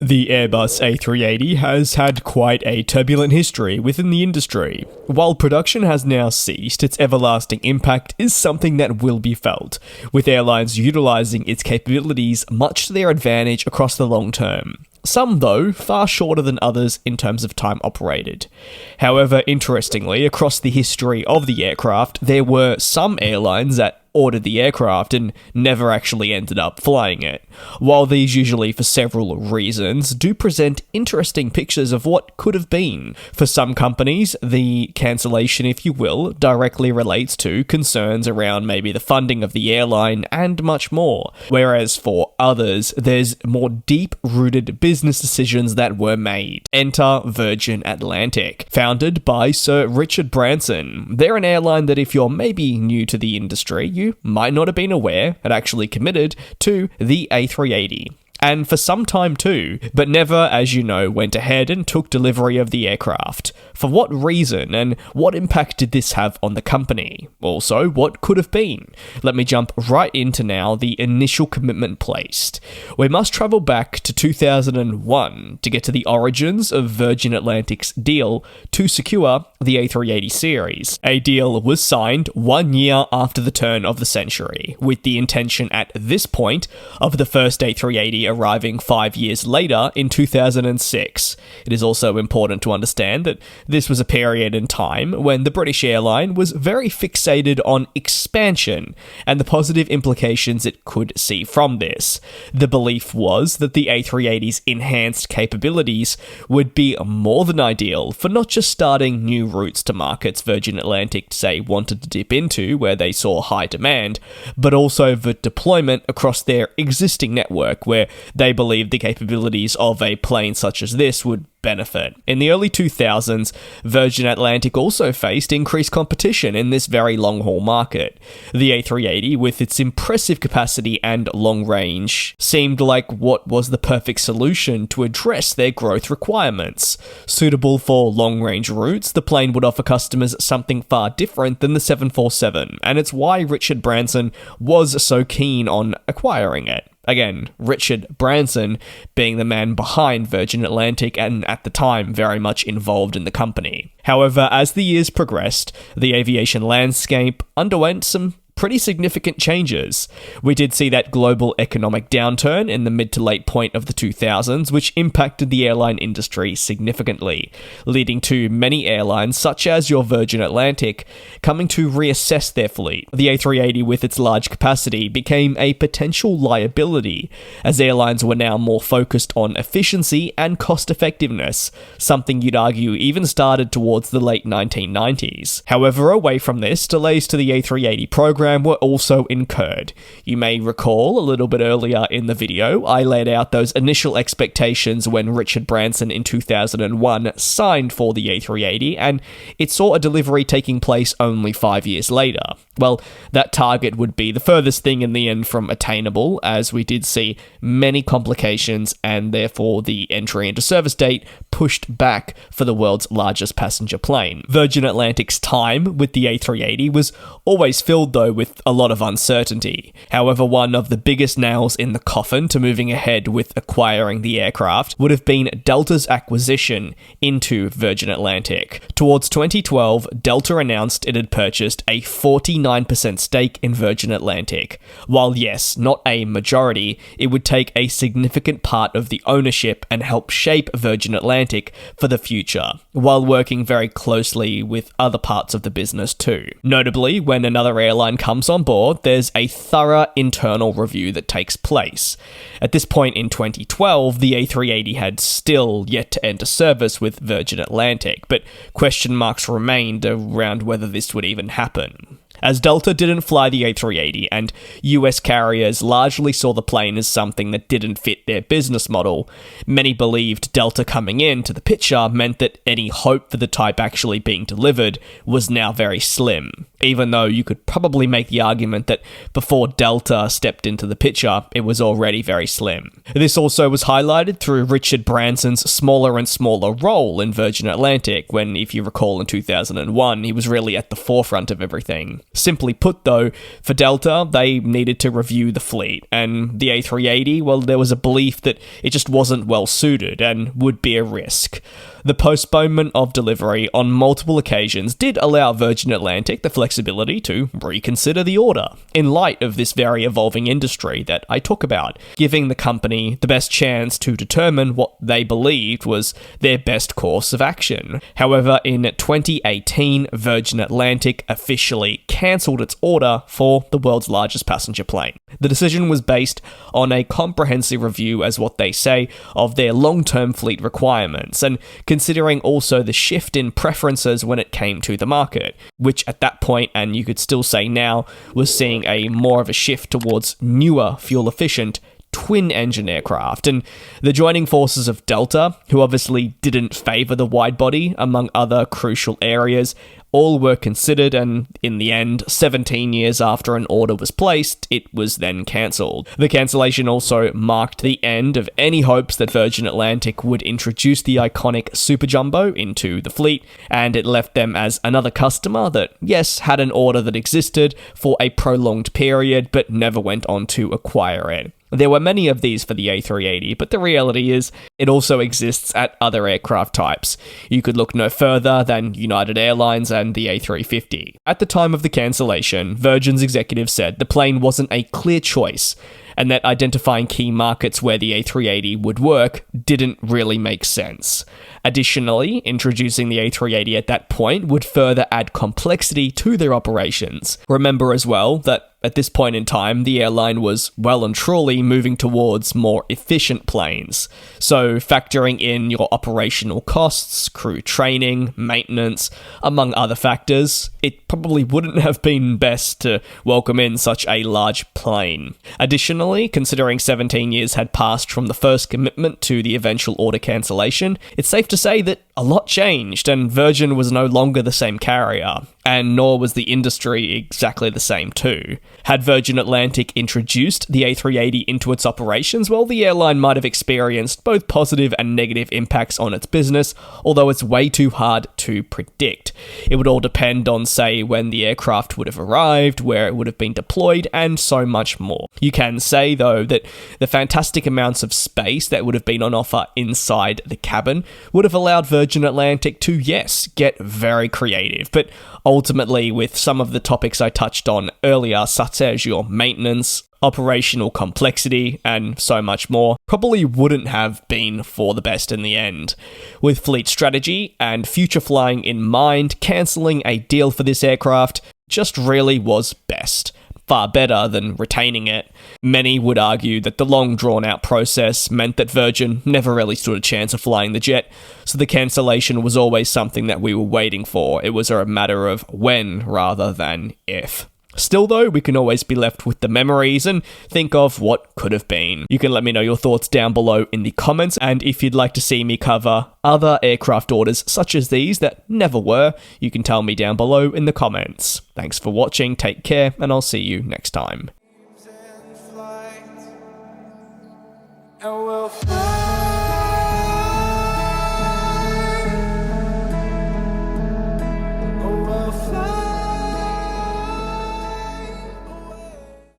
The Airbus A380 has had quite a turbulent history within the industry. While production has now ceased, its everlasting impact is something that will be felt, with airlines utilising its capabilities much to their advantage across the long term. Some, though, far shorter than others in terms of time operated. However, interestingly, across the history of the aircraft, there were some airlines that ordered the aircraft and never actually ended up flying it. While these, usually for several reasons, do present interesting pictures of what could have been. For some companies, the cancellation, if you will, directly relates to concerns around maybe the funding of the airline and much more. Whereas for others, there's more deep-rooted business decisions that were made. Enter Virgin Atlantic, founded by Sir Richard Branson. They're an airline that, if you're maybe new to the industry, you might not have been aware had actually committed to the A380. And for some time too, but never, as you know, went ahead and took delivery of the aircraft. For what reason, and what impact did this have on the company? Also, what could have been? Let me jump right into now the initial commitment placed. We must travel back to 2001 to get to the origins of Virgin Atlantic's deal to secure the A380 series. A deal was signed 1 year after the turn of the century, with the intention at this point of the first A380 arriving 5 years later in 2006. It is also important to understand that this was a period in time when the British airline was very fixated on expansion and the positive implications it could see from this. The belief was that the A380's enhanced capabilities would be more than ideal for not just starting new routes to markets Virgin Atlantic, say, wanted to dip into where they saw high demand, but also for deployment across their existing network where they believed the capabilities of a plane such as this would benefit. In the early 2000s, Virgin Atlantic also faced increased competition in this very long-haul market. The A380, with its impressive capacity and long range, seemed like what was the perfect solution to address their growth requirements. Suitable for long-range routes, the plane would offer customers something far different than the 747, and it's why Richard Branson was so keen on acquiring it. Again, Richard Branson being the man behind Virgin Atlantic and at the time very much involved in the company. However, as the years progressed, the aviation landscape underwent some pretty significant changes. We did see that global economic downturn in the mid to late point of the 2000s, which impacted the airline industry significantly, leading to many airlines, such as your Virgin Atlantic, coming to reassess their fleet. The A380, with its large capacity, became a potential liability, as airlines were now more focused on efficiency and cost effectiveness, something you'd argue even started towards the late 1990s. However, away from this, delays to the A380 program were also incurred. You may recall a little bit earlier in the video, I laid out those initial expectations when Richard Branson in 2001 signed for the A380, and it saw a delivery taking place only 5 years later. Well, that target would be the furthest thing in the end from attainable, as we did see many complications and therefore the entry into service date pushed back for the world's largest passenger plane. Virgin Atlantic's time with the A380 was always filled, though, with a lot of uncertainty. However, one of the biggest nails in the coffin to moving ahead with acquiring the aircraft would have been Delta's acquisition into Virgin Atlantic. Towards 2012, Delta announced it had purchased a 49% stake in Virgin Atlantic. While yes, not a majority, it would take a significant part of the ownership and help shape Virgin Atlantic for the future, while working very closely with other parts of the business too. Notably, when another airline comes on board, there's a thorough internal review that takes place. At this point in 2012, the A380 had still yet to enter service with Virgin Atlantic, but question marks remained around whether this would even happen. As Delta didn't fly the A380 and US carriers largely saw the plane as something that didn't fit their business model, many believed Delta coming into the picture meant that any hope for the type actually being delivered was now very slim. Even though you could probably make the argument that before Delta stepped into the picture, it was already very slim. This also was highlighted through Richard Branson's smaller and smaller role in Virgin Atlantic when, if you recall in 2001, he was really at the forefront of everything. Simply put though, for Delta, they needed to review the fleet, and the A380, well, there was a belief that it just wasn't well suited and would be a risk. The postponement of delivery on multiple occasions did allow Virgin Atlantic the flexibility to reconsider the order, in light of this very evolving industry that I talk about, giving the company the best chance to determine what they believed was their best course of action. However, in 2018, Virgin Atlantic officially cancelled its order for the world's largest passenger plane. The decision was based on a comprehensive review, as what they say, of their long-term fleet requirements, and considering also the shift in preferences when it came to the market, which at that point, and you could still say now, was seeing a more of a shift towards newer, fuel-efficient twin-engine aircraft, and the joining forces of Delta, who obviously didn't favour the wide-body, among other crucial areas, all were considered, and in the end, 17 years after an order was placed, it was then cancelled. The cancellation also marked the end of any hopes that Virgin Atlantic would introduce the iconic Super Jumbo into the fleet, and it left them as another customer that, yes, had an order that existed for a prolonged period, but never went on to acquire it. There were many of these for the A380, but the reality is it also exists at other aircraft types. You could look no further than United Airlines and the A350. At the time of the cancellation, Virgin's executives said the plane wasn't a clear choice, and that identifying key markets where the A380 would work didn't really make sense. Additionally, introducing the A380 at that point would further add complexity to their operations. Remember as well that at this point in time, the airline was well and truly moving towards more efficient planes. So factoring in your operational costs, crew training, maintenance, among other factors, it probably wouldn't have been best to welcome in such a large plane. Additionally, considering 17 years had passed from the first commitment to the eventual order cancellation, it's safe to say that a lot changed, and Virgin was no longer the same carrier, and nor was the industry exactly the same too. Had Virgin Atlantic introduced the A380 into its operations, well, the airline might have experienced both positive and negative impacts on its business, although it's way too hard to predict. It would all depend on, say, when the aircraft would have arrived, where it would have been deployed, and so much more. You can say, though, that the fantastic amounts of space that would have been on offer inside the cabin would have allowed Virgin Atlantic to, yes, get very creative, but ultimately, with some of the topics I touched on earlier, such as your maintenance, operational complexity, and so much more, probably wouldn't have been for the best in the end. With fleet strategy and future flying in mind, cancelling a deal for this aircraft just really was best. Far better than retaining it. Many would argue that the long drawn-out process meant that Virgin never really stood a chance of flying the jet, so the cancellation was always something that we were waiting for. It was a matter of when rather than if. Still though, we can always be left with the memories and think of what could have been. You can let me know your thoughts down below in the comments, and if you'd like to see me cover other aircraft orders such as these that never were, you can tell me down below in the comments. Thanks for watching, take care, and I'll see you next time.